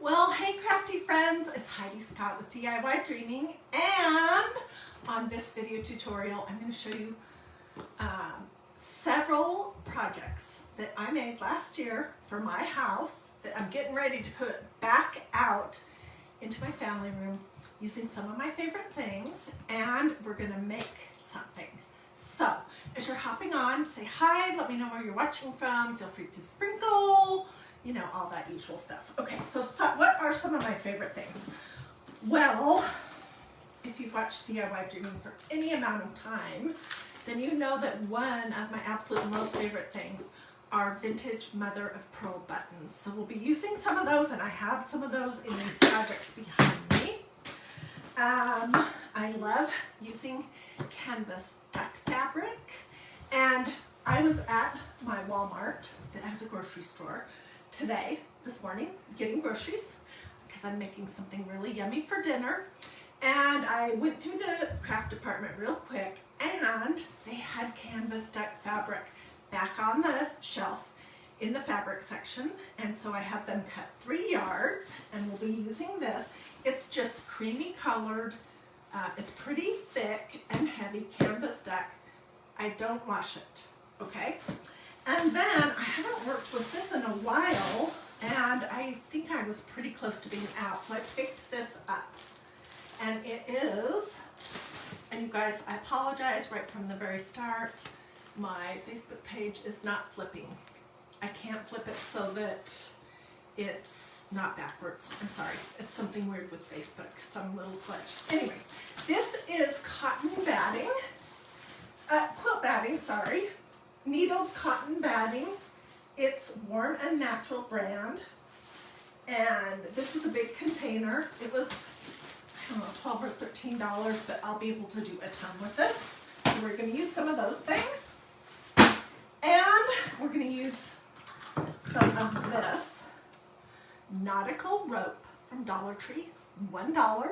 Well, hey crafty friends, it's Hiedi Scott with DIY and on this video tutorial I'm going to show you several projects that I made last year for my house that I'm getting ready to put back out into my family room using some of my favorite things, and we're going to make something. So as you're hopping on, say hi, let me know where you're watching from, feel free to sprinkle, you know, all that usual stuff. Okay, so what are some of my favorite things? Well, if you've watched DIYDreaming for any amount of time, then you know that one of my absolute most favorite things are vintage mother of pearl buttons. So we'll be using some of those, and I have some of those in these projects behind me. I love using canvas duck fabric, and I was at my Walmart that has a grocery store this morning, getting groceries because I'm making something really yummy for dinner. And I went through the craft department real quick, and they had canvas duck fabric back on the shelf in the fabric section. And so I had them cut 3 yards, and we'll be using this. It's just creamy colored. It's pretty thick and heavy canvas duck. I don't wash it, okay? And then I haven't worked with this in a while, and I think I was pretty close to being out, so I picked this up. And it is, and you guys, I apologize right from the very start, my Facebook page is not flipping. I can't flip it so that it's not backwards. I'm sorry, it's something weird with Facebook, some little glitch. Anyways, this is cotton batting, quilt batting, sorry. Needled cotton batting. It's Warm and Natural brand, and this was a big container. It was, I don't know, $12 or $13, but I'll be able to do a ton with it. So we're going to use some of those things, and we're going to use some of this nautical rope from Dollar Tree, $1,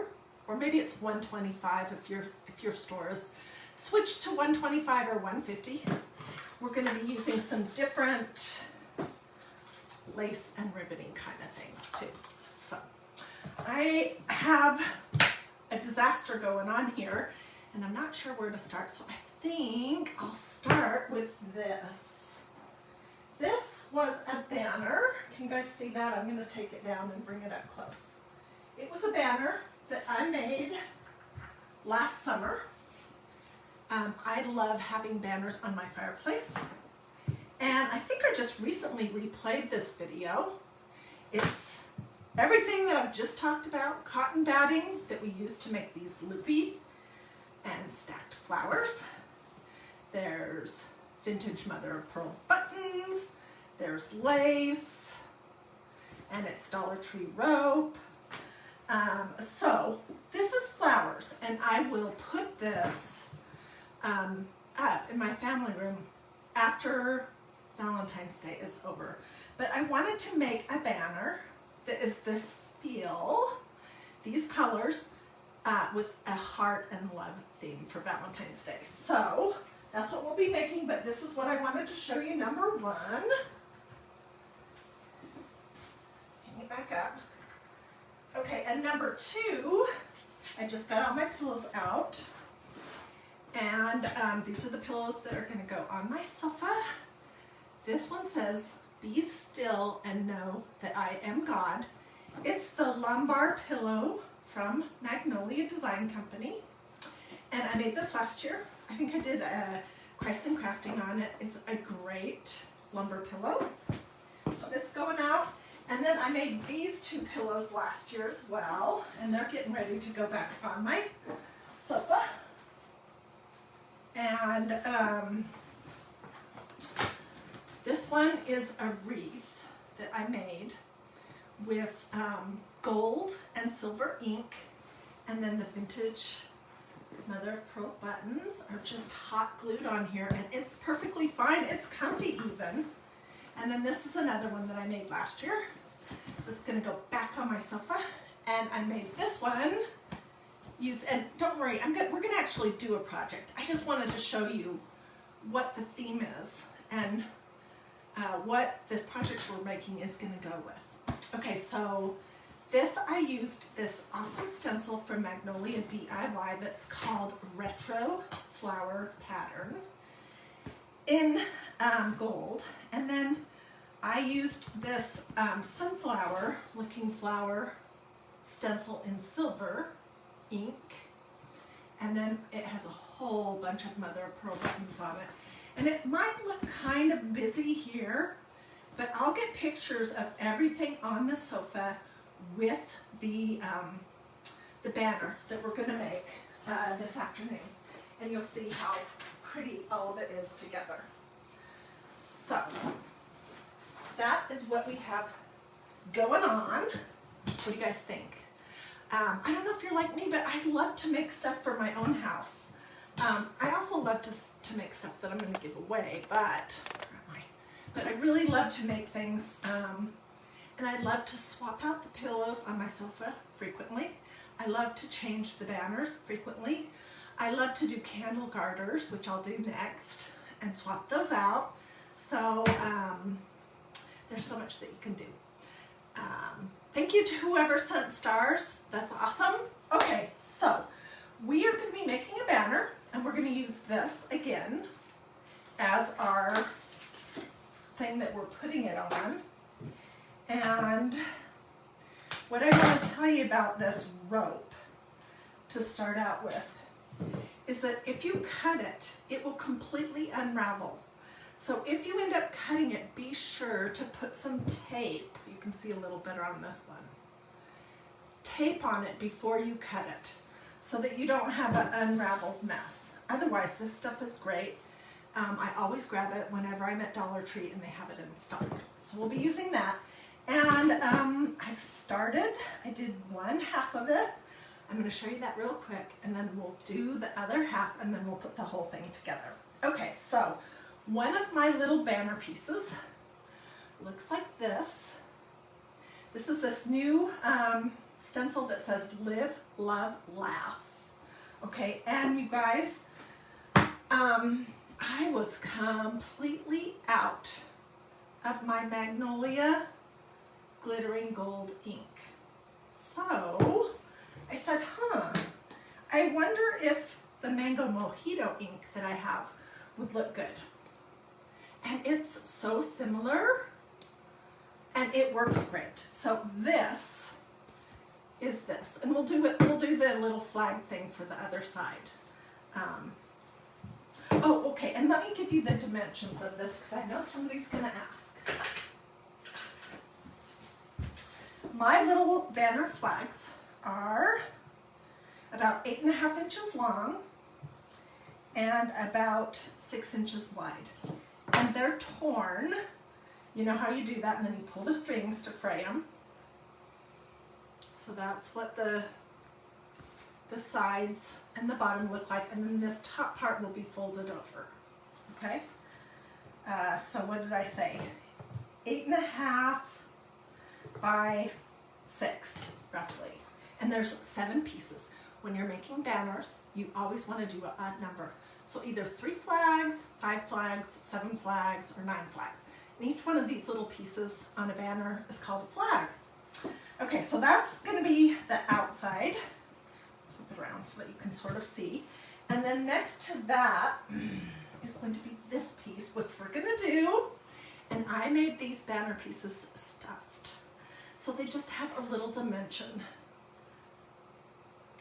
or maybe it's $1.25 if your store is switched to $1.25 or $1.50. We're going to be using some different lace and ribboning kind of things too. So I have a disaster going on here, and I'm not sure where to start. So I think I'll start with this. This was a banner. Can you guys see that? I'm going to take it down and bring it up close. It was a banner that I made last summer. I love having banners on my fireplace, and I think I just recently replayed this video. It's everything that I've just talked about, cotton batting that we use to make these loopy and stacked flowers. There's vintage mother of pearl buttons, there's lace, and it's Dollar Tree rope. So this is flowers, and I will put this up in my family room after Valentine's Day is over. But I wanted to make a banner that is this feel, these colors, with a heart and love theme for Valentine's Day. So that's what we'll be making, but this is what I wanted to show you. Number one, hang it back up. Okay, and number two, I just got all my pillows out. And these are the pillows that are going to go on my sofa. This one says, "Be still and know that I am God." It's the lumbar pillow from Magnolia Design Co. And I made this last year. I think I did a Christ and Crafting on it. It's a great lumbar pillow. So it's going out. And then I made these two pillows last year as well. And they're getting ready to go back on my sofa. And this one is a wreath that I made with gold and silver ink, and then the vintage mother of pearl buttons are just hot glued on here, and it's perfectly fine. It's comfy even. And then this is another one that I made last year that's going to go back on my sofa, and I made this one. And don't worry, we're going to actually do a project. I just wanted to show you what the theme is and what this project we're making is going to go with. Okay, so This, I used this awesome stencil from Magnolia DIY that's called Retro Flower Pattern in gold. And then I used this sunflower looking flower stencil in silver ink. And then it has a whole bunch of mother of pearl buttons on it. And it might look kind of busy here, but I'll get pictures of everything on the sofa with the banner that we're gonna make this afternoon. And you'll see how pretty all of it is together. So, that is what we have going on. What do you guys think? I don't know if you're like me, but I love to make stuff for my own house. I also love to make stuff that I'm going to give away, but I really love to make things, and I love to swap out the pillows on my sofa frequently. I love to change the banners frequently. I love to do candle garters, which I'll do next, and swap those out. So there's so much that you can do. Thank you to whoever sent stars. That's awesome. Okay, so we are going to be making a banner, and we're going to use this again as our thing that we're putting it on. And what I want to tell you about this rope to start out with is that if you cut it, it will completely unravel. So if you end up cutting it, be sure to put some tape. You can see a little better on this one. Tape on it before you cut it so that you don't have an unraveled mess. Otherwise, this stuff is great. I always grab it whenever I'm at Dollar Tree and they have it in stock. So we'll be using that. And I've started. I did one half of it. I'm going to show you that real quick, and then we'll do the other half, and then we'll put the whole thing together. Okay, so one of my little banner pieces looks like this. This is this new stencil that says Live, Love, Laugh. Okay, and you guys, I was completely out of my Magnolia glittering gold ink. So I said, I wonder if the Mango Mojito ink that I have would look good. And it's so similar and it works great. So this is this, and we'll do the little flag thing for the other side. Oh, okay, and let me give you the dimensions of this because I know somebody's gonna ask. My little banner flags are about 8.5 inches long and about 6 inches wide. And they're torn. You know how you do that, and then you pull the strings to fray them. So that's what the sides and the bottom look like, and then this top part will be folded over. Okay? So what did I say? 8.5 by 6, roughly. And there's 7 pieces. When you're making banners, you always want to do an odd number. So either 3 flags, 5 flags, 7 flags, or 9 flags. And each one of these little pieces on a banner is called a flag. Okay, so that's going to be the outside. Flip it around so that you can sort of see. And then next to that is going to be this piece, which we're going to do. And I made these banner pieces stuffed. So they just have a little dimension.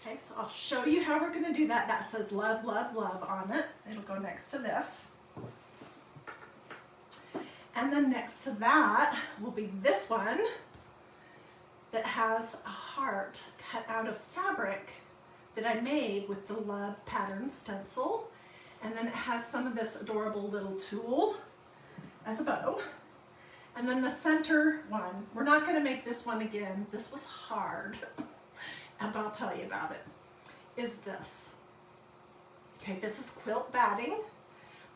Okay, so I'll show you how we're going to do that. That says love, love, love on it. It'll go next to this. And then next to that will be this one that has a heart cut out of fabric that I made with the Love Pattern stencil. And then it has some of this adorable little tulle as a bow. And then the center one, we're not going to make this one again. This was hard, but I'll tell you about it, is this. Okay, this is quilt batting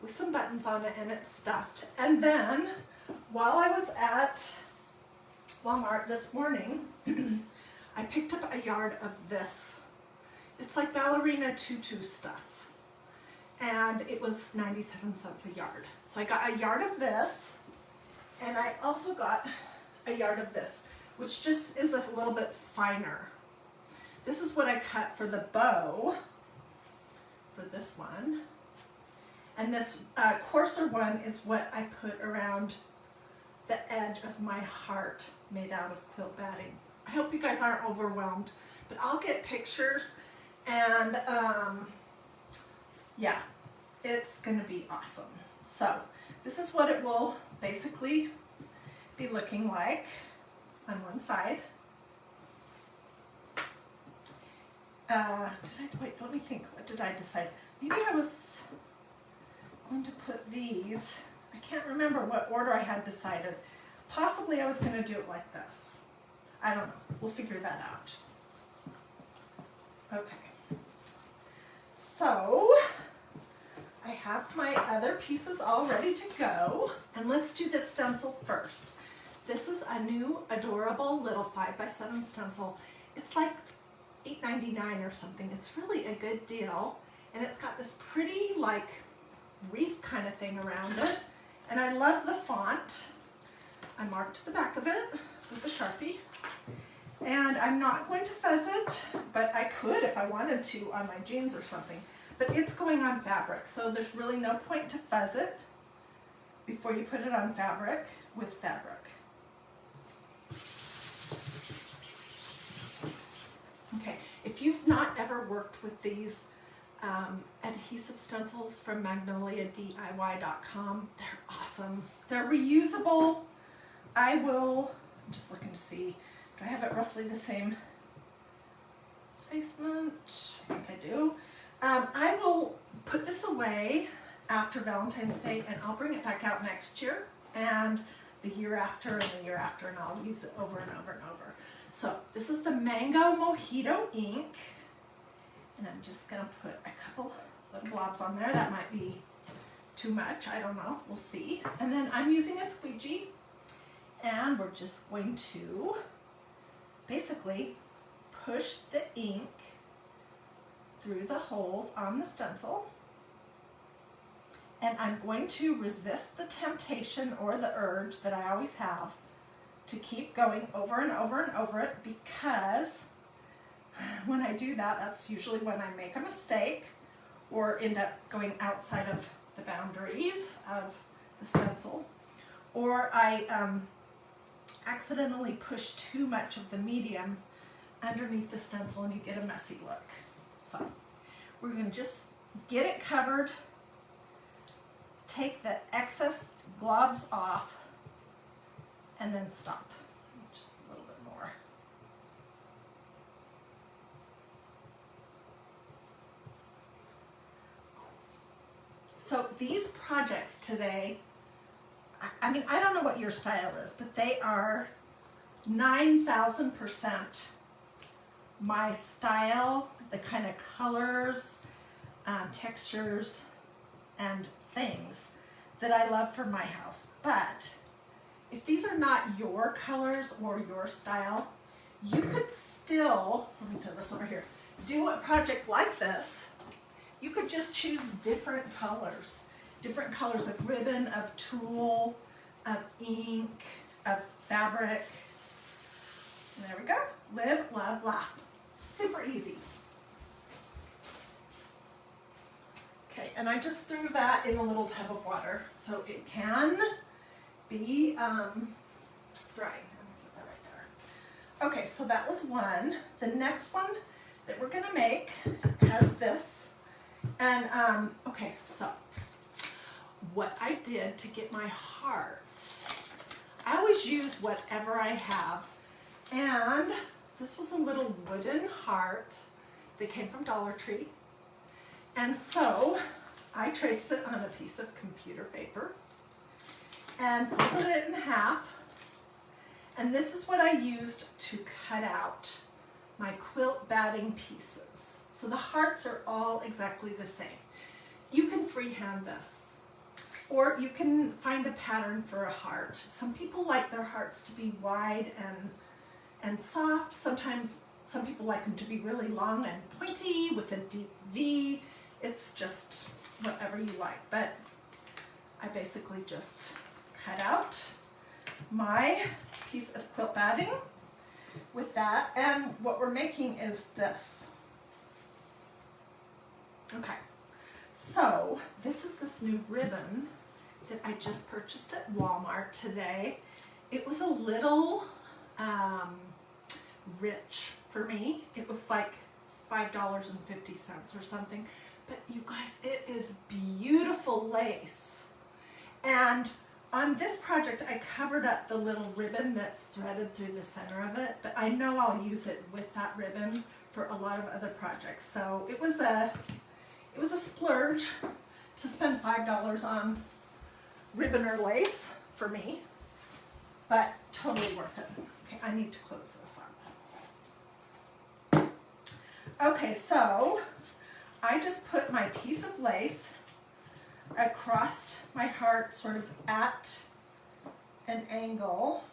with some buttons on it, and it's stuffed. And then while I was at Walmart this morning, I picked up a yard of this. It's like ballerina tutu stuff. And it was 97 cents a yard. So I got a yard of this, and I also got a yard of this. which just is a little bit finer. This is what I cut for the bow for this one. And this coarser one is what I put around the edge of my heart made out of quilt batting. I hope you guys aren't overwhelmed, but I'll get pictures and yeah, it's gonna be awesome. So this is what it will basically be looking like on one side. Wait, let me think, what did I decide? Maybe I was going to put these, I can't remember what order I had decided. Possibly I was going to do it like this. I don't know, we'll figure that out. Okay, so I have my other pieces all ready to go, and let's do this stencil first. This is a new adorable little 5x7 stencil. It's like $8.99 or something. It's really a good deal, and it's got this pretty like wreath kind of thing around it, and I love the font. I marked the back of it with a Sharpie, and I'm not going to fuzz it, but I could if I wanted to on my jeans or something, but it's going on fabric, so there's really no point to fuzz it before you put it on fabric with fabric. Okay, if you've not ever worked with these adhesive stencils from Magnolia DIY.com, they're awesome. They're reusable. I'm just looking to see, do I have it roughly the same placement? I think I do. I will put this away after Valentine's Day, and I'll bring it back out next year and the year after and the year after, and I'll use it over and over and over. So this is the Mango Mojito ink, and I'm just gonna put a couple little globs on there. That might be too much, I don't know, we'll see. And then I'm using a squeegee, and we're just going to basically push the ink through the holes on the stencil. And I'm going to resist the temptation or the urge that I always have to keep going over and over and over it, because when I do that, that's usually when I make a mistake or end up going outside of the boundaries of the stencil, or I accidentally push too much of the medium underneath the stencil and you get a messy look. So we're going to just get it covered, take the excess globs off, and then stop. Just a little bit more. So these projects today, I mean, I don't know what your style is, but they are 9,000% my style, the kind of colors, textures, and things that I love for my house. But if these are not your colors or your style, you could still, let me throw this over here, do a project like this. You could just choose different colors of ribbon, of tulle, of ink, of fabric. And there we go. Live, love, laugh. Super easy. Okay, and I just threw that in a little tub of water so it can be dry. Let me set that right there. Okay, so that was one. The next one that we're gonna make has this. And okay, so what I did to get my hearts, I always use whatever I have, and this was a little wooden heart that came from Dollar Tree, and so I traced it on a piece of computer paper and folded it in half, and this is what I used to cut out my quilt batting pieces. So the hearts are all exactly the same. You can freehand this, or you can find a pattern for a heart. Some people like their hearts to be wide and soft. Sometimes some people like them to be really long and pointy with a deep V. It's just whatever you like, but I basically just cut out my piece of quilt batting with that. And what we're making is this. Okay, so this is this new ribbon that I just purchased at Walmart today. It was a little rich for me. It was like $5.50 or something. But you guys, it is beautiful lace. And on this project, I covered up the little ribbon that's threaded through the center of it, but I know I'll use it with that ribbon for a lot of other projects. So it was a splurge to spend $5 on ribbon or lace for me, but totally worth it. Okay, I need to close this up. Okay, so I just put my piece of lace across my heart sort of at an angle,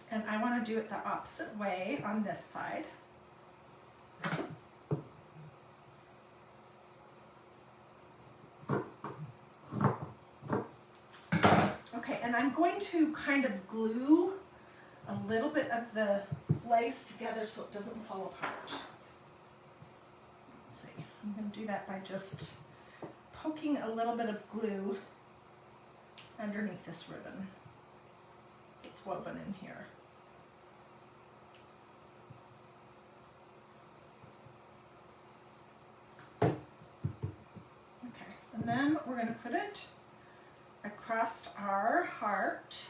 and I want to do it the opposite way on this side. Okay, and I'm going to kind of glue a little bit of the lace together so it doesn't fall apart. Let's see, I'm going to do that by just poking a little bit of glue underneath this ribbon. It's woven in here. Okay, and then we're going to put it across our heart,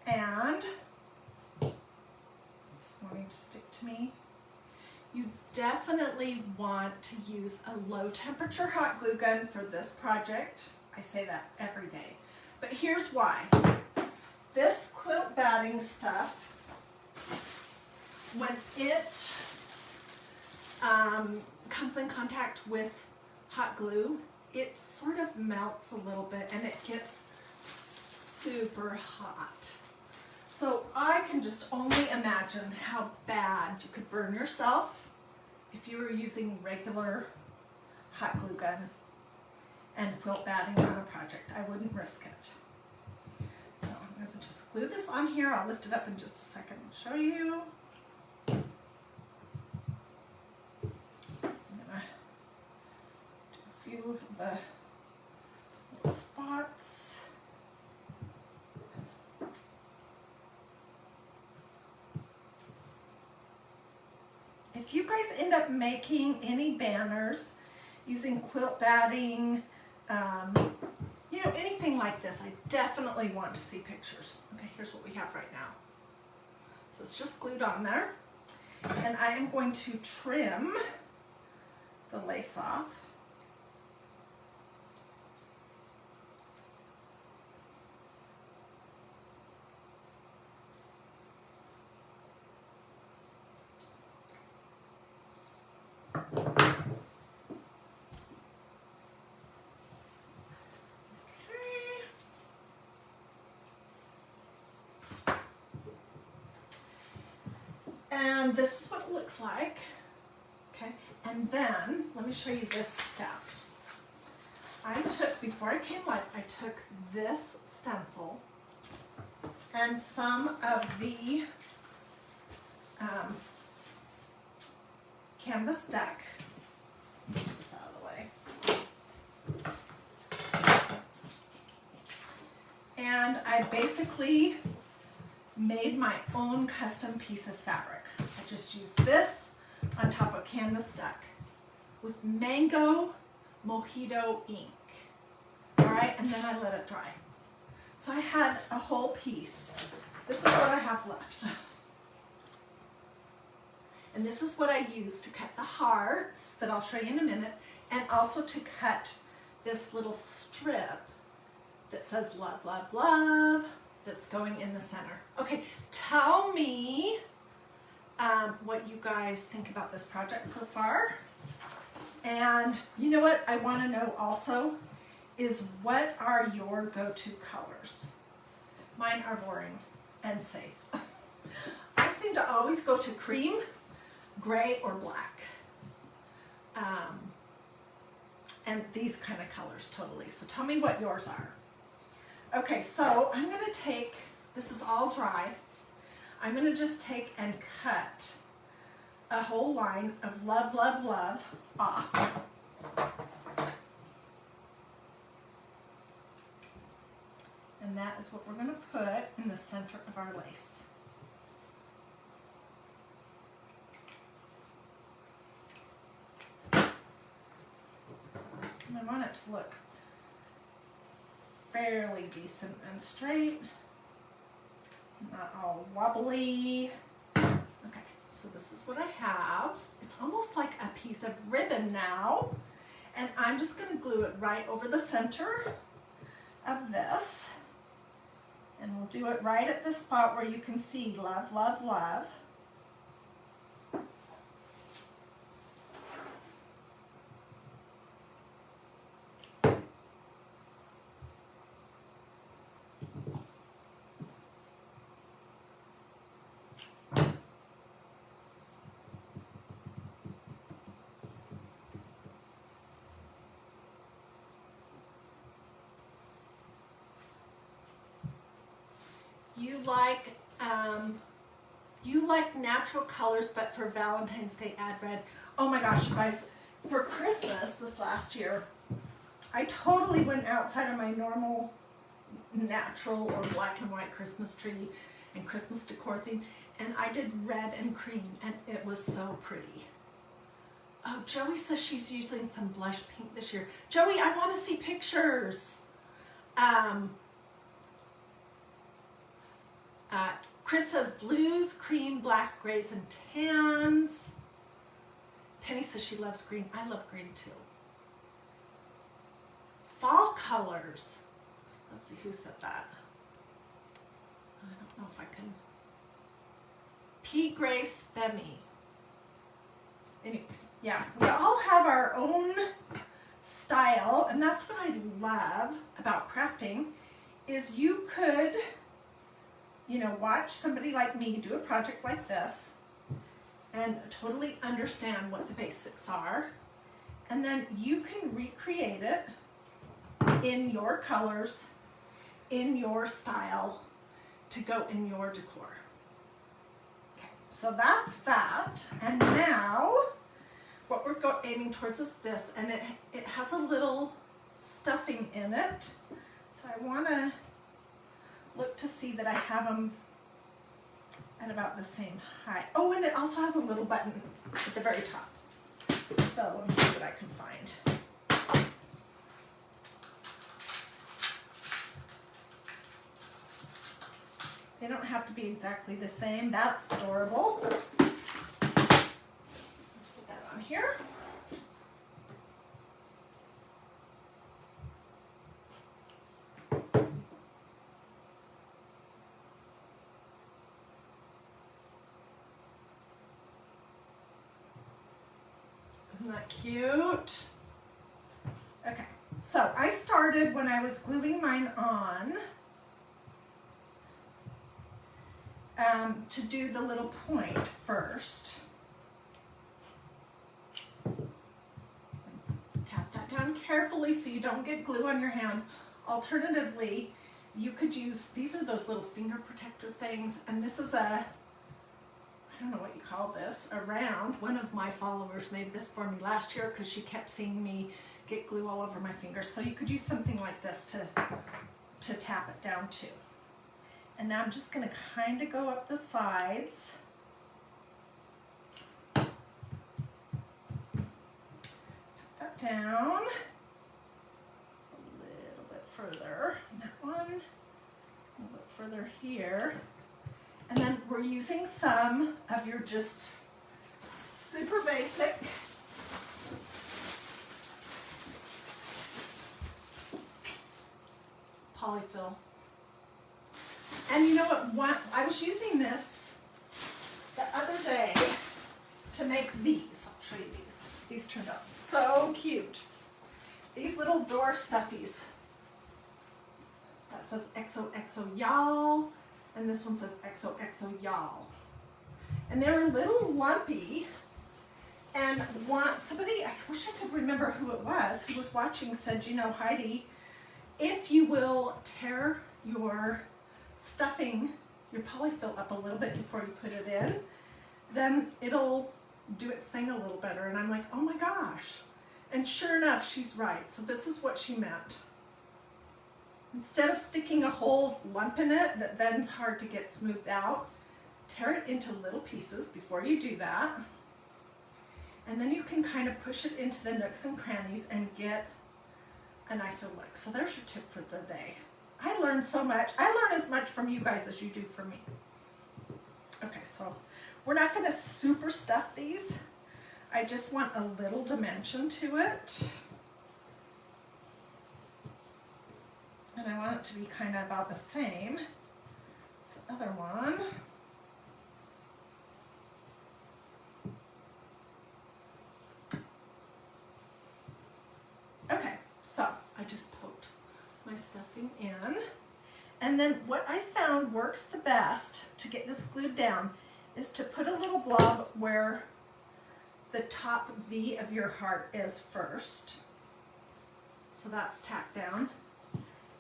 and it's wanting to stick to me. You definitely want to use a low temperature hot glue gun for this project. I say that every day, but here's why. This quilt batting stuff, when it comes in contact with hot glue, it sort of melts a little bit and it gets super hot. So I can just only imagine how bad you could burn yourself if you were using regular hot glue gun and quilt batting on a project. I wouldn't risk it. So I'm going to just glue this on here. I'll lift it up in just a second and show you. Of the little spots. If you guys end up making any banners using quilt batting, you know, anything like this, I definitely want to see pictures. Okay, here's what we have right now. So it's just glued on there, and I am going to trim the lace off. And this is what it looks like. Okay, and then let me show you this step. I took, before I came live, I took this stencil and some of the canvas deck. Get this out of the way. And I basically made my own custom piece of fabric. I just used this on top of canvas deck with mango mojito ink. All right, and then I let it dry. So I had a whole piece. This is what I have left. And this is what I used to cut the hearts that I'll show you in a minute, and also to cut this little strip that says love, love, love, that's going in the center. Okay, tell me what you guys think about this project so far. And you know what I want to know also is, what are your go-to colors? Mine are boring and safe. I seem to always go to cream, gray, or black. And these kind of colors totally. So tell me what yours are. Okay, so I'm going to take, this is all dry. I'm gonna just take and cut a whole line of love, love, love off. And that is what we're gonna put in the center of our lace. And I want it to look fairly decent and straight, not all wobbly. Okay, so this is what I have. It's almost like a piece of ribbon now. And I'm just gonna glue it right over the center of this. And we'll do it right at the spot where you can see love, love, love. You like natural colors, but for Valentine's Day add red. Oh my gosh, you guys, for Christmas this last year, I totally went outside of my normal natural or black and white Christmas tree and Christmas decor theme, and I did red and cream, and it was so pretty. Oh, Joey says she's using some blush pink this year. Joey, I want to see pictures. Chris says blues, cream, black, grays, and tans. Penny says she loves green. I love green too. Fall colors. Let's see who said that. I don't know if I can. Pea gray spemmy. Anyways, yeah, we all have our own style, and that's what I love about crafting, is you could, you know, watch somebody like me do a project like this and totally understand what the basics are, and then you can recreate it in your colors, in your style, to go in your decor. Okay, so that's that, and now what we're aiming towards is this, and it has a little stuffing in it, so I want to look to see that I have them at about the same height. Oh, and it also has a little button at the very top. So let me see what I can find. They don't have to be exactly the same. That's adorable. Let's put that on here. Isn't that cute? Okay, so I started when I was gluing mine on to do the little point first. Tap that down carefully so you don't get glue on your hands. Alternatively, you could use, these are those little finger protector things, and this is a, I don't know what you call this, a round. One of my followers made this for me last year because she kept seeing me get glue all over my fingers. So you could use something like this to tap it down too. And now I'm just going to kind of go up the sides. Put that down a little bit further. And that one, a little bit further here. And then we're using some of your just super basic polyfill. And you know what, I was using this the other day to make these. I'll show you these. These turned out so cute. These little door stuffies. That says XOXO y'all. And this one says XOXO y'all. And they're a little lumpy. And somebody, I wish I could remember who it was, who was watching, said, you know, Heidi, if you will tear your stuffing your polyfill up a little bit before you put it in, then it'll do its thing a little better. And I'm like, oh my gosh. And sure enough, she's right. So this is what she meant. Instead of sticking a whole lump in it that then's hard to get smoothed out, tear it into little pieces before you do that. And then you can kind of push it into the nooks and crannies and get a nicer look. So there's your tip for the day. I learned so much. I learn as much from you guys as you do from me. Okay, so we're not going to super stuff these. I just want a little dimension to it. And I want it to be kind of about the same as the other one. Okay, so I just poked my stuffing in. And then what I found works the best to get this glued down is to put a little blob where the top V of your heart is first. So that's tacked down.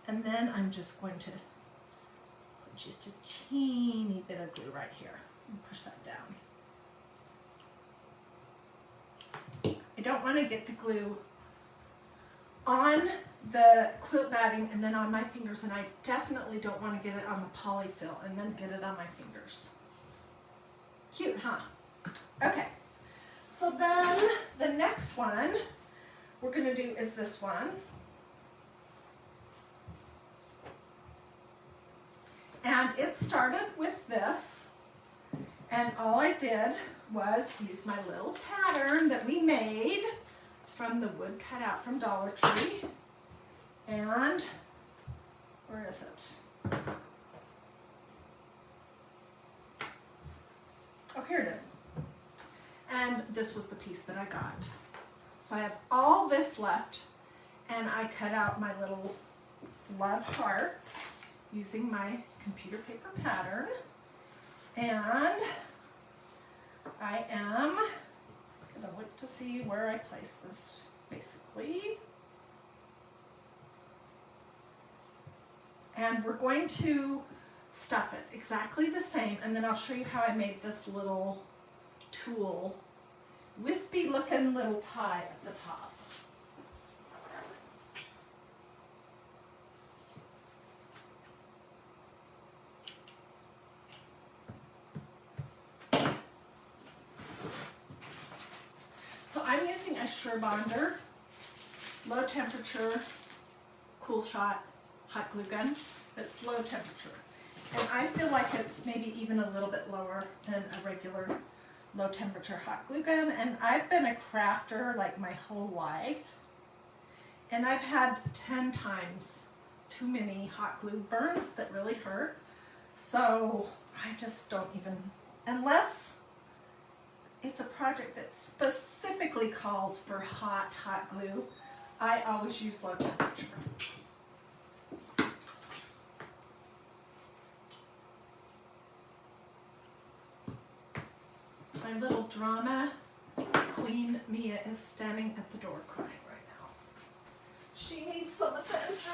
And then I'm just going to put just a teeny bit of glue right here and push that down. I don't want to get the glue on the quilt batting and then on my fingers, and I definitely don't want to get it on the polyfill and then get it on my fingers. Cute, huh? Okay, so then the next one we're going to do is this one. And it started with this, and all I did was use my little pattern that we made from the wood cut out from Dollar Tree. And where is it? Oh, here it is. And this was the piece that I got. So I have all this left, and I cut out my little love hearts using my computer paper pattern. And I am gonna look to see where I place this, basically. And we're going to stuff it exactly the same, and then I'll show you how I made this little tulle, wispy looking little tie at the top. So I'm using a Surebonder, low temperature, cool shot, hot glue gun, but it's low temperature. And I feel like it's maybe even a little bit lower than a regular low temperature hot glue gun. And I've been a crafter like my whole life. And I've had 10 times too many hot glue burns that really hurt. So I just don't even, unless it's a project that specifically calls for hot glue, I always use low temperature. My little drama queen Mia is standing at the door crying right now. She needs some attention.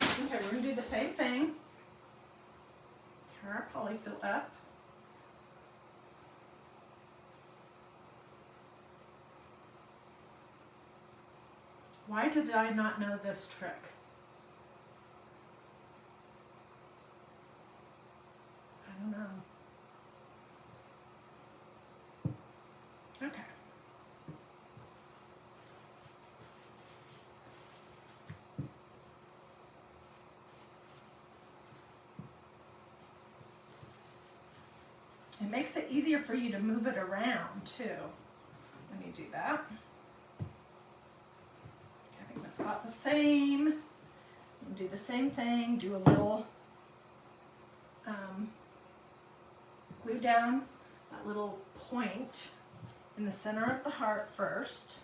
Okay, we're gonna do the same thing. Tear our polyfill up. Why did I not know this trick? I don't know. Okay. It makes it easier for you to move it around too when you do that. I think that's about the same. Do the same thing, do a little glue down that little point in the center of the heart first.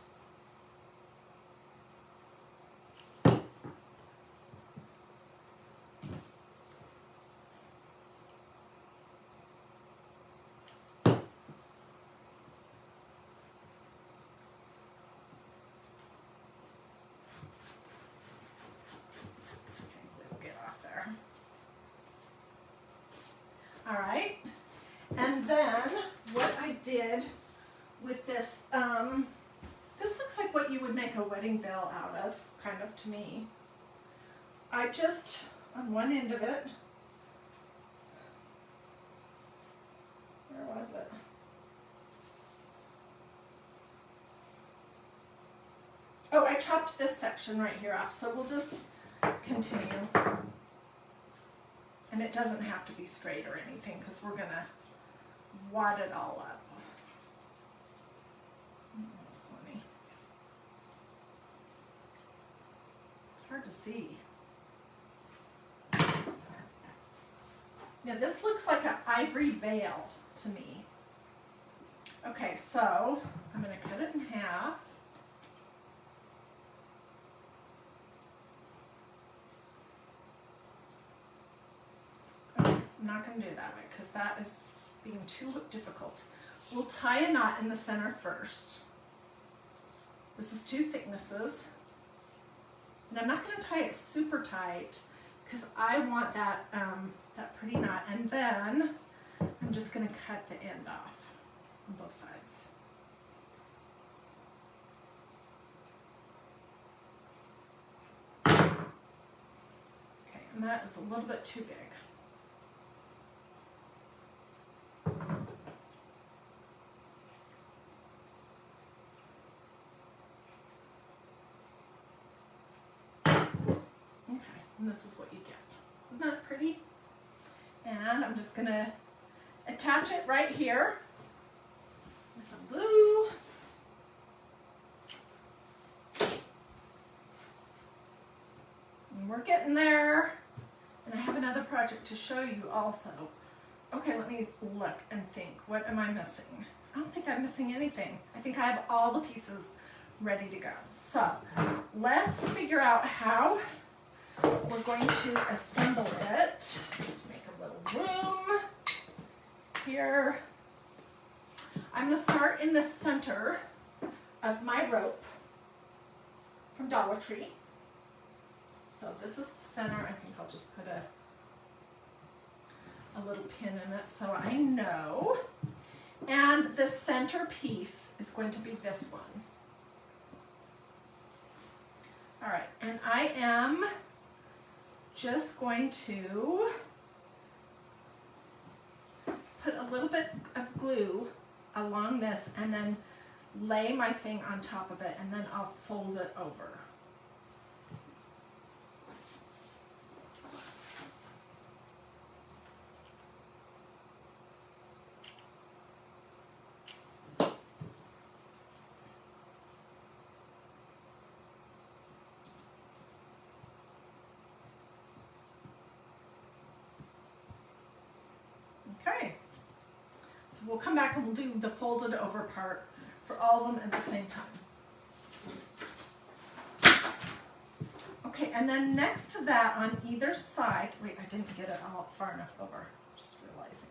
Get off there. All right. And then what I did with this, this looks like what you would make a wedding veil out of, kind of to me. I just, on one end of it, where was it? Oh, I chopped this section right here off, so we'll just continue. And it doesn't have to be straight or anything because we're gonna wad it all up. That's funny. It's hard to see. Now this looks like an ivory veil to me. Okay, so I'm gonna cut it in half. I'm not going to do that way because that is being too difficult. We'll tie a knot in the center first. This is 2 thicknesses. And I'm not going to tie it super tight because I want that, that pretty knot. And then I'm just going to cut the end off on both sides. Okay, and that is a little bit too big. And this is what you get. Isn't that pretty? And I'm just going to attach it right here with some glue. And we're getting there. And I have another project to show you also. Okay, let me look and think. What am I missing? I don't think I'm missing anything. I think I have all the pieces ready to go. So let's figure out how we're going to assemble it to make a little room here. I'm going to start in the center of my rope from Dollar Tree. So this is the center. I think I'll just put a little pin in it so I know. And the center piece is going to be this one. All right, and I am just going to put a little bit of glue along this and then lay my thing on top of it, and then I'll fold it over. Okay, so we'll come back and we'll do the folded over part for all of them at the same time. Okay, and then next to that on either side, wait, I didn't get it all far enough over, just realizing.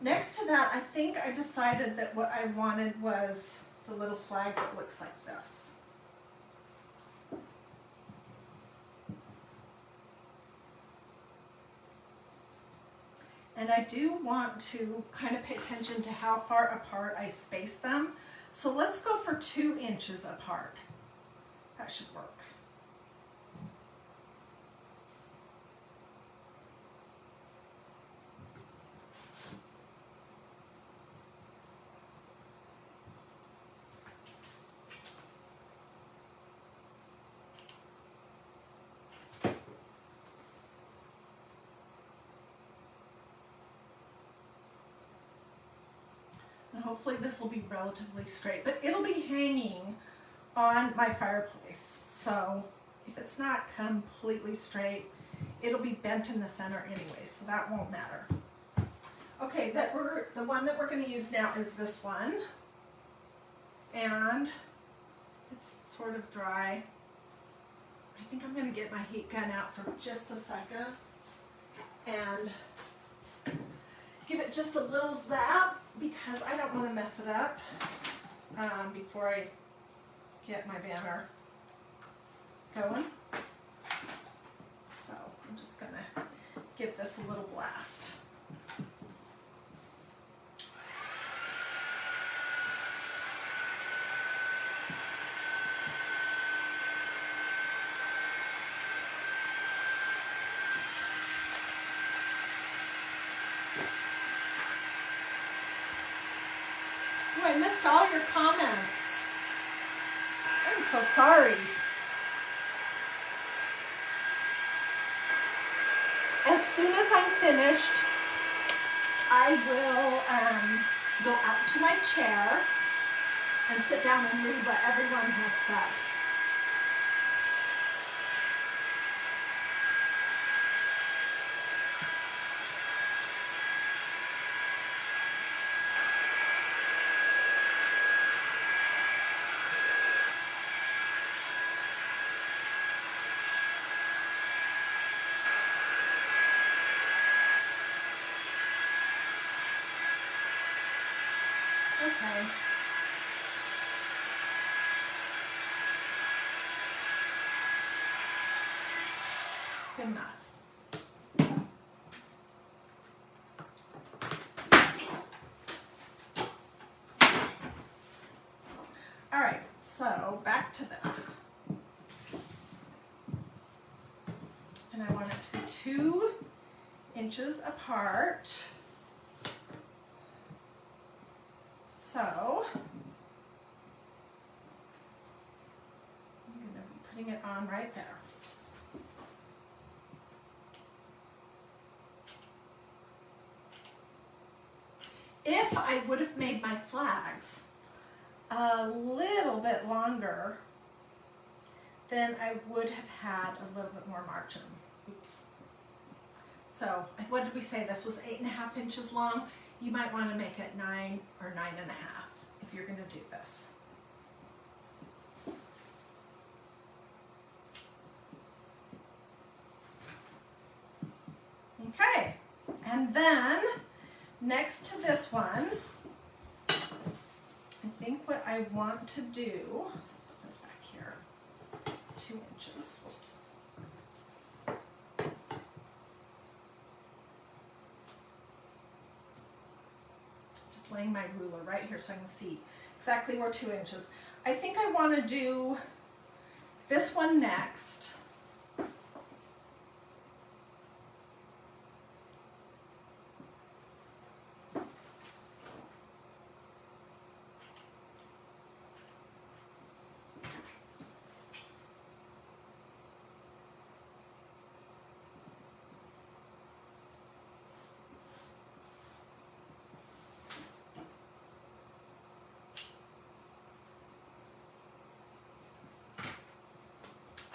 Next to that, I think I decided that what I wanted was the little flag that looks like this. And I do want to kind of pay attention to how far apart I space them. So let's go for 2 inches apart. That should work. And hopefully this will be relatively straight, but it'll be hanging on my fireplace. So if it's not completely straight, it'll be bent in the center anyway, so that won't matter. Okay, the one that we're going to use now is this one. And it's sort of dry. I think I'm going to get my heat gun out for just a second and give it just a little zap because I don't want to mess it up before I get my banner going. So I'm just gonna give this a little blast. Oh, I missed all your comments. I'm so sorry. As soon as I'm finished, I will go out to my chair and sit down and read what everyone has said. Okay. Good enough. All right, so back to this. And I want it to be 2 inches apart. So I'm going to be putting it on right there. If I would have made my flags a little bit longer, then I would have had a little bit more margin. Oops. So what did we say? This was 8.5 inches long. You might want to make it 9 or 9.5 if you're going to do this. Okay, and then next to this one, I think what I want to do, let's put this back here, 2 inches, whoops. Just laying my ruler right here so I can see exactly where 2 inches. I think I want to do this one next.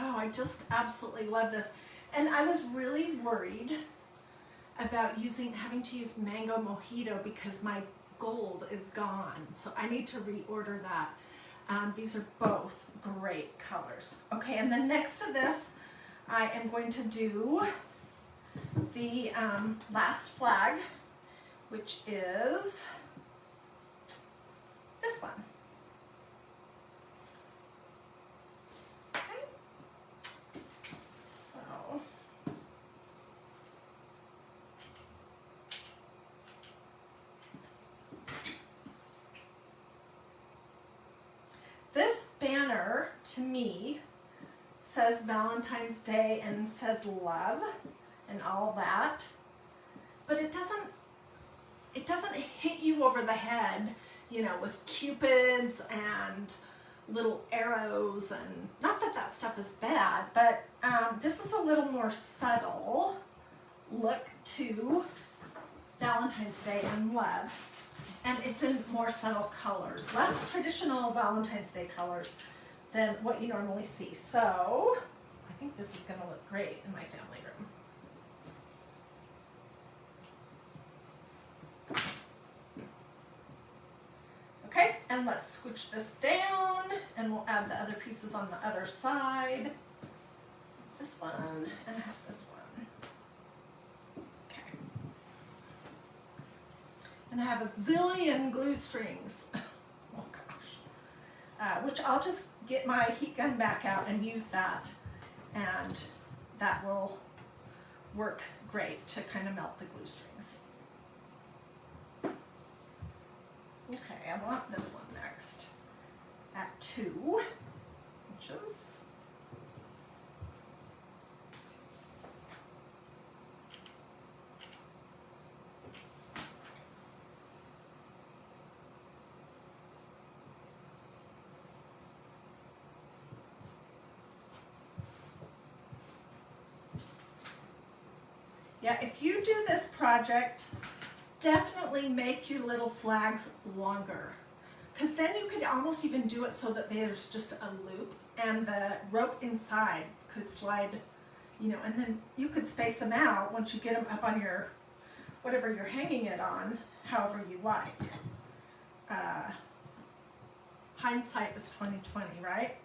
Oh, I just absolutely love this. And I was really worried about having to use Mango Mojito because my gold is gone. So I need to reorder that. These are both great colors. Okay, and then next to this, I am going to do the last flag, which is this one. This banner, to me, says Valentine's Day and says love and all that, but it doesn't hit you over the head, you know, with cupids and little arrows, and not that that stuff is bad, but this is a little more subtle look to Valentine's Day and love. And it's in more subtle colors, less traditional Valentine's Day colors than what you normally see. So I think this is going to look great in my family room. Okay, and let's scooch this down, and we'll add the other pieces on the other side. This one, and I have this one. And I have a zillion glue strings. Oh gosh. which I'll just get my heat gun back out and use that, and that will work great to kind of melt the glue strings. Okay, I want this one next at 2 inches. Yeah, if you do this project, definitely make your little flags longer, because then you could almost even do it so that there's just a loop and the rope inside could slide, you know, and then you could space them out once you get them up on your, whatever you're hanging it on, however you like. Hindsight is 20/20, right?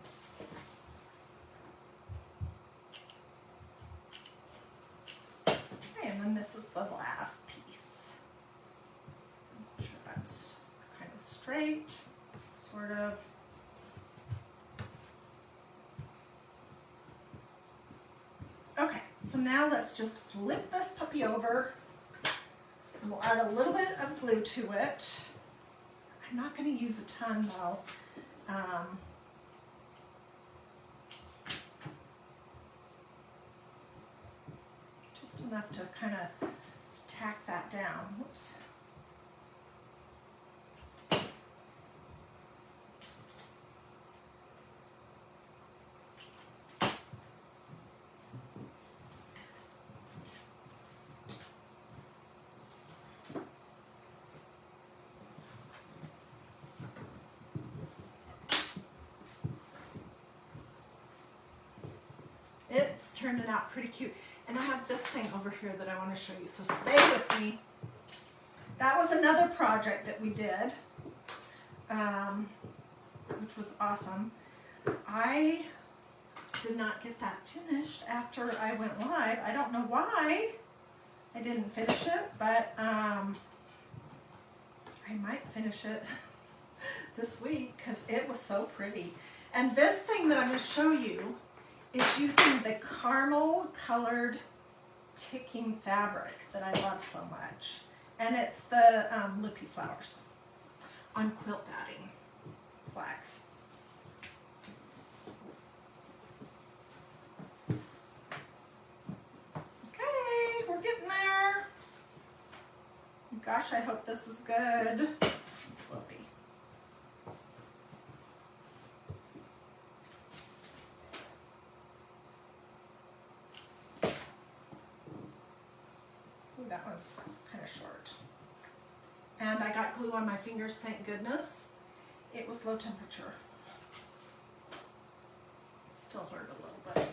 And then this is the last piece. Make sure that's kind of straight, sort of. Okay, so now let's just flip this puppy over, and we'll add a little bit of glue to it. I'm not going to use a ton though. Just enough to kind of tack that down. Whoops. It's turning out pretty cute. And I have this thing over here that I want to show you, so stay with me. That was another project that we did, which was awesome. I did not get that finished after I went live. I don't know why I didn't finish it, but I might finish it this week because it was so pretty. And this thing that I'm going to show you is using the caramel colored ticking fabric that I love so much. And it's the lippy flowers on quilt batting flags. Okay, we're getting there. Gosh, I hope this is good. It will be. That one's kind of short. And I got glue on my fingers, thank goodness. It was low temperature. It still hurt a little bit.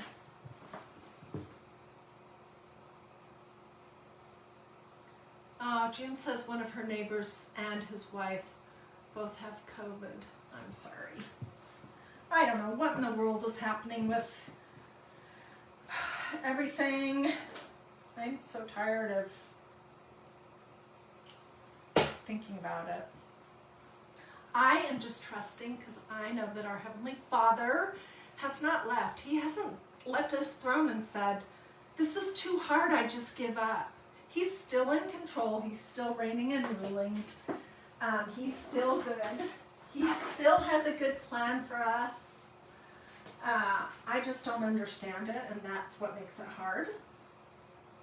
June says one of her neighbors and his wife both have COVID. I'm sorry. I don't know what in the world is happening with everything. I'm so tired of thinking about it. I am just trusting because I know that our Heavenly Father has not left. He hasn't left his throne and said, this is too hard, I just give up. He's still in control. He's still reigning and ruling. He's still good. He still has a good plan for us. I just don't understand it, and that's what makes it hard.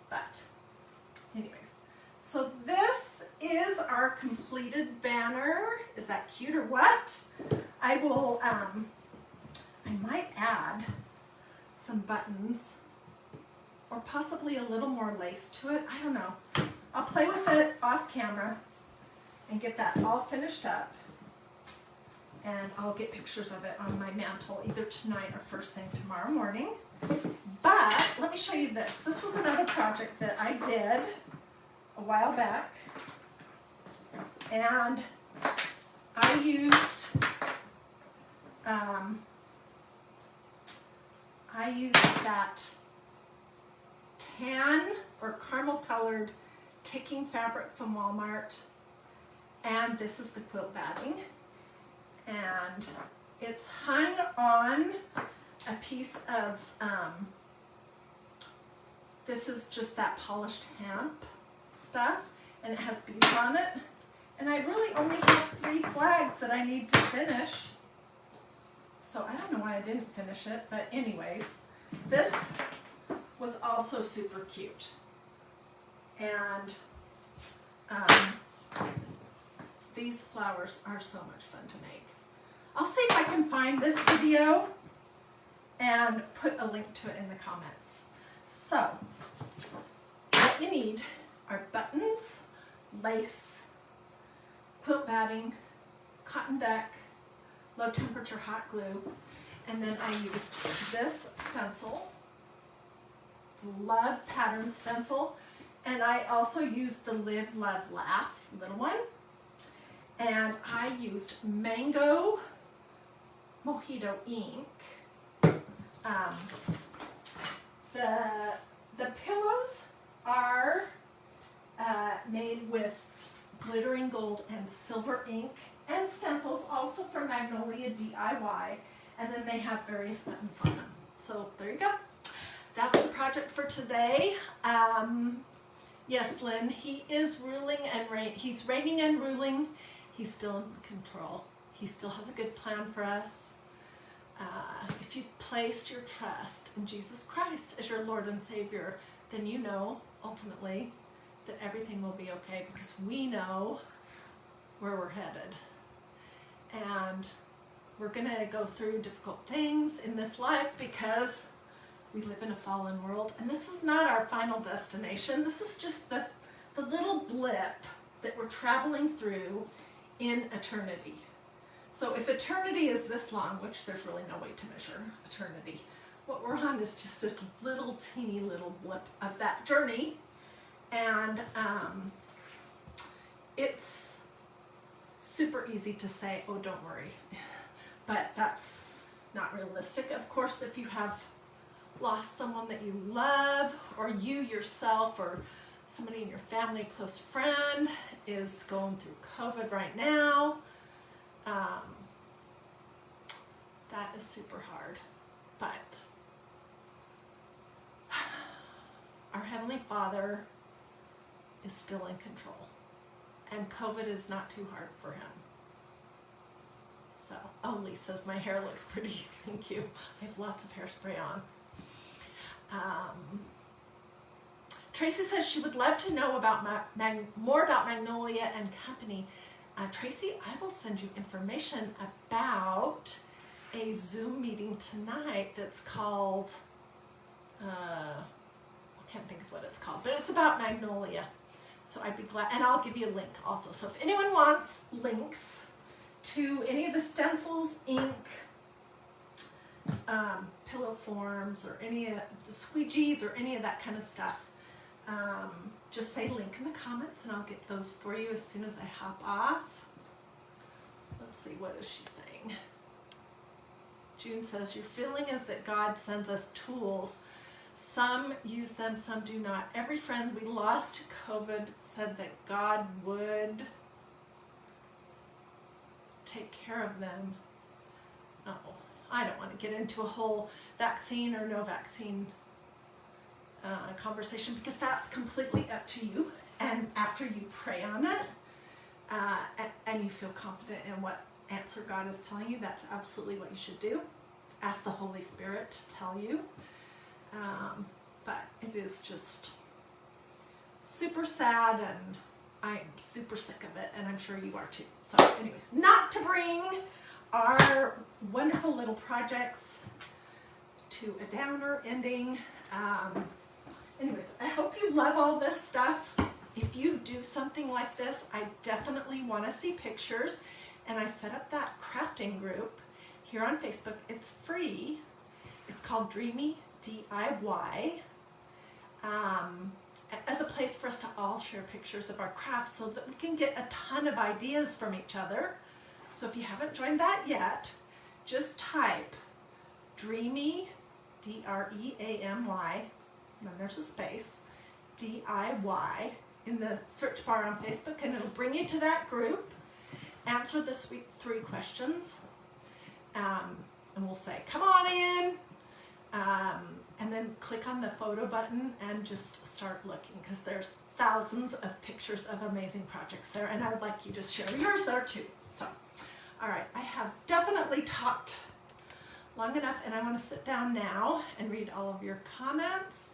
But anyways, so this is our completed banner. Is that cute or what? I will, I might add some buttons or possibly a little more lace to it. I don't know. I'll play with it off camera and get that all finished up. And I'll get pictures of it on my mantle either tonight or first thing tomorrow morning. But let me show you this. This was another project that I did a while back. And I used that tan or caramel colored ticking fabric from Walmart. And this is the quilt batting. And It's hung on a piece of, this is just that polished hemp stuff, and it has beads on it. And I really only have 3 flags that I need to finish. So I don't know why I didn't finish it, but anyways, this was also super cute. And these flowers are so much fun to make. I'll see if I can find this video and put a link to it in the comments. So, what you need are buttons, lace, quilt batting, cotton deck, low temperature hot glue, and then I used this stencil, Love Pattern Stencil, and I also used the Live, Love, Laugh little one, and I used Mango Mojito ink. The pillows are made with glittering gold and silver ink and stencils, also from Magnolia DIY, and then they have various buttons on them. So there you go. That's the project for today. Yes, Lynn, he is ruling and he's reigning and ruling. He's still in control. He still has a good plan for us. If you've placed your trust in Jesus Christ as your Lord and Savior, then you know ultimately that everything will be okay, because we know where we're headed. And we're going to go through difficult things in this life because we live in a fallen world, and this is not our final destination. This is just the little blip that we're traveling through in eternity. So if eternity is this long, which there's really no way to measure eternity, what we're on is just a little teeny little blip of that journey. And it's super easy to say, oh, don't worry. But that's not realistic. Of course, if you have lost someone that you love, or you yourself, or somebody in your family, a close friend, is going through COVID right now, that is super hard. But our Heavenly Father is still in control, and COVID is not too hard for him. So, oh, Lee says my hair looks pretty. Thank you. I have lots of hairspray on. Tracy says she would love to know about more about Magnolia and Company. Tracy, I will send you information about a Zoom meeting tonight that's called, I can't think of what it's called, but it's about Magnolia. So I'd be glad, and I'll give you a link also. So if anyone wants links to any of the stencils, ink, pillow forms, or any of the squeegees, or any of that kind of stuff, just say link in the comments and I'll get those for you as soon as I hop off. Let's see, what is she saying? June says, your feeling is that God sends us tools. Some use them, some do not. Every friend we lost to COVID said that God would take care of them. Oh, I don't want to get into a whole vaccine or no vaccine conversation, because that's completely up to you. And after you pray on it and you feel confident in what answer God is telling you, that's absolutely what you should do. Ask the Holy Spirit to tell you. But it is just super sad, and I'm super sick of it, and I'm sure you are too. So anyways, not to bring our wonderful little projects to a downer ending. Anyways, I hope you love all this stuff. If you do something like this, I definitely want to see pictures. And I set up that crafting group here on Facebook. It's free. It's called Dreamy DIY, as a place for us to all share pictures of our crafts so that we can get a ton of ideas from each other. So if you haven't joined that yet, just type Dreamy, D-R-E-A-M-Y, and then there's a space, DIY, in the search bar on Facebook, and it'll bring you to that group. Answer the 3 questions. and we'll say, come on in, and then click on the photo button and just start looking, because there's thousands of pictures of amazing projects there, and I would like you to share yours there too. So, all right, I have definitely talked long enough, and I want to sit down now and read all of your comments.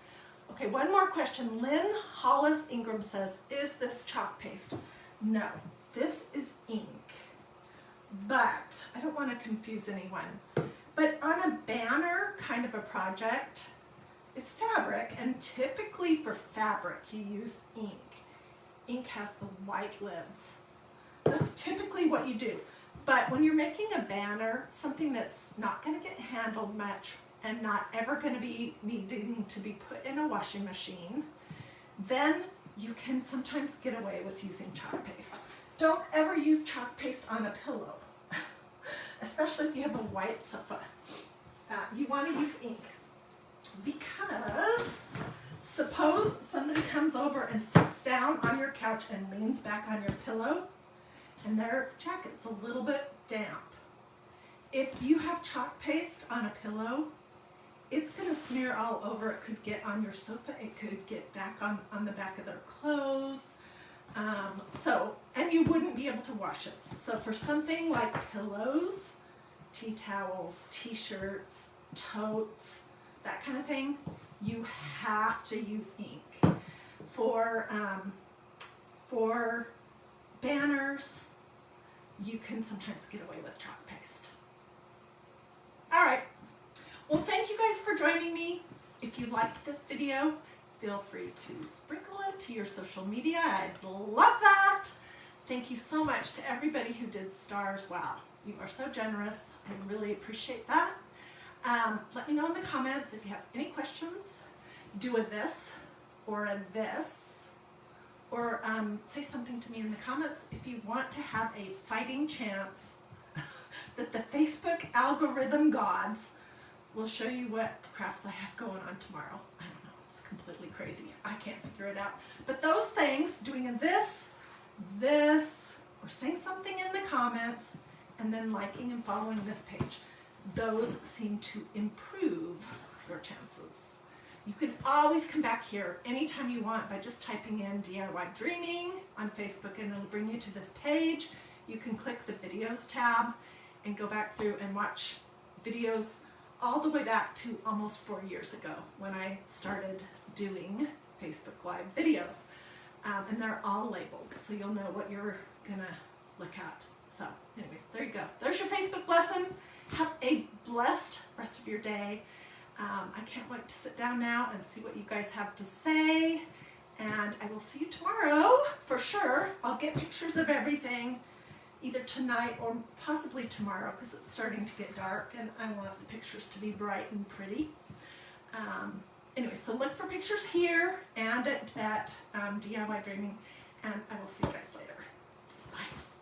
Okay, one more question. Lynn Hollis Ingram says, is this chalk paste? No, this is ink, but I don't want to confuse anyone. But on a banner kind of a project, it's fabric, and typically for fabric you use ink. Ink has the white lids. That's typically what you do. But when you're making a banner, something that's not going to get handled much and not ever going to be needing to be put in a washing machine, then you can sometimes get away with using chalk paste. Don't ever use chalk paste on a pillow, especially if you have a white sofa. You want to use ink, because suppose somebody comes over and sits down on your couch and leans back on your pillow, and their jacket's a little bit damp. If you have chalk paste on a pillow, it's going to smear all over. It could get on your sofa. It could get back on the back of their clothes. And you wouldn't be able to wash it. So for something like pillows, tea towels, t-shirts, totes, that kind of thing, you have to use ink. For banners, you can sometimes get away with chalk paste. All right. Well, thank you guys for joining me. If you liked this video, feel free to sprinkle it to your social media. I'd love that. Thank you so much to everybody who did stars. Wow, you are so generous. I really appreciate that. Let me know in the comments if you have any questions. Do a this or a this, or say something to me in the comments if you want to have a fighting chance that the Facebook algorithm gods will show you what crafts I have going on tomorrow. I don't know, it's completely crazy. I can't figure it out. But those things, doing a this, or saying something in the comments, and then liking and following this page, those seem to improve your chances. You can always come back here anytime you want by just typing in DiyDreaming on Facebook, and it'll bring you to this page. You can click the videos tab and go back through and watch videos all the way back to almost 4 years ago when I started doing Facebook Live videos. And they're all labeled, so you'll know what you're gonna look at. So anyways, there you go. There's your Facebook lesson. Have a blessed rest of your day. I can't wait to sit down now and see what you guys have to say. And I will see you tomorrow for sure. I'll get pictures of everything either tonight or possibly tomorrow, because it's starting to get dark and I want the pictures to be bright and pretty. Anyway, so look for pictures here and at DIY Dreaming, and I will see you guys later. Bye.